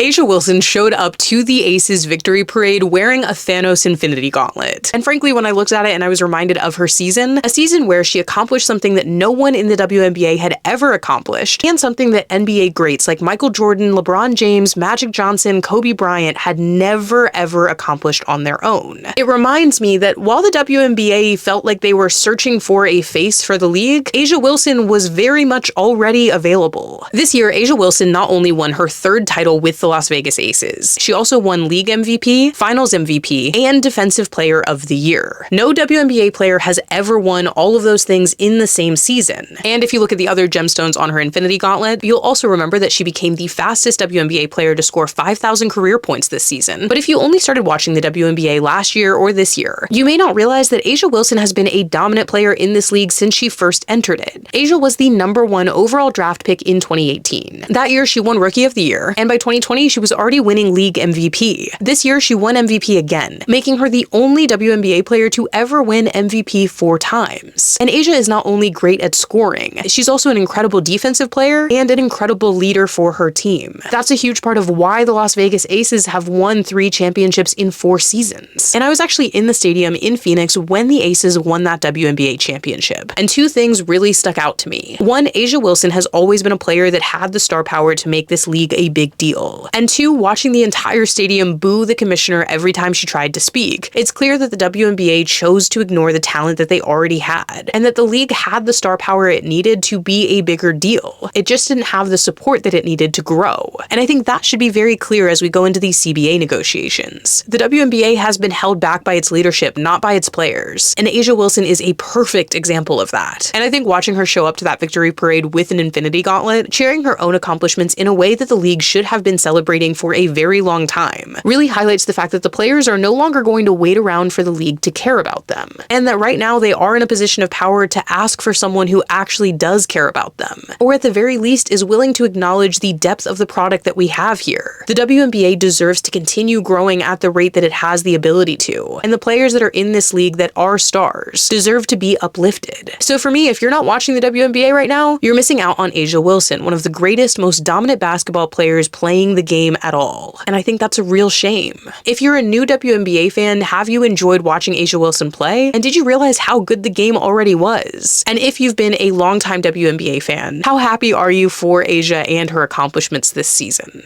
A'ja Wilson showed up to the Aces victory parade wearing a Thanos Infinity Gauntlet. And frankly, when I looked at it and I was reminded of her season, a season where she accomplished something that no one in the WNBA had ever accomplished, and something that NBA greats like Michael Jordan, LeBron James, Magic Johnson, Kobe Bryant had never ever accomplished on their own. It reminds me that while the WNBA felt like they were searching for a face for the league, A'ja Wilson was very much already available. This year, A'ja Wilson not only won her third title with the Las Vegas Aces, she also won League MVP, Finals MVP, and Defensive Player of the Year. No WNBA player has ever won all of those things in the same season. And if you look at the other gemstones on her Infinity Gauntlet, you'll also remember that she became the fastest WNBA player to score 5,000 career points this season. But if you only started watching the WNBA last year or this year, you may not realize that A'ja Wilson has been a dominant player in this league since she first entered it. A'ja was the #1 overall draft pick in 2018. That year, she won Rookie of the Year, and by 2020, she was already winning League MVP. This year, she won MVP again, making her the only WNBA player to ever win MVP 4 times. And A'ja is not only great at scoring, she's also an incredible defensive player and an incredible leader for her team. That's a huge part of why the Las Vegas Aces have won 3 championships in 4 seasons. And I was actually in the stadium in Phoenix when the Aces won that WNBA championship, and 2 things really stuck out to me. One, A'ja Wilson has always been a player that had the star power to make this league a big deal. And 2, watching the entire stadium boo the commissioner every time she tried to speak, it's clear that the WNBA chose to ignore the talent that they already had, and that the league had the star power it needed to be a bigger deal. It just didn't have the support that it needed to grow. And I think that should be very clear as we go into these CBA negotiations. The WNBA has been held back by its leadership, not by its players. And A'ja Wilson is a perfect example of that. And I think watching her show up to that victory parade with an Infinity Gauntlet, sharing her own accomplishments in a way that the league should have been celebrating for a very long time, really highlights the fact that the players are no longer going to wait around for the league to care about them. And that right now they are in a position of power to ask for someone who actually does care about them, or at the very least is willing to acknowledge the depth of the product that we have here. The WNBA deserves to continue growing at the rate that it has the ability to, and the players that are in this league that are stars deserve to be uplifted. So for me, if you're not watching the WNBA right now, you're missing out on A'ja Wilson, one of the greatest, most dominant basketball players playing the game at all. And I think that's a real shame. If you're a new WNBA fan, have you enjoyed watching A'ja Wilson play? And did you realize how good the game already was? And if you've been a longtime WNBA fan, how happy are you for A'ja and her accomplishments this season?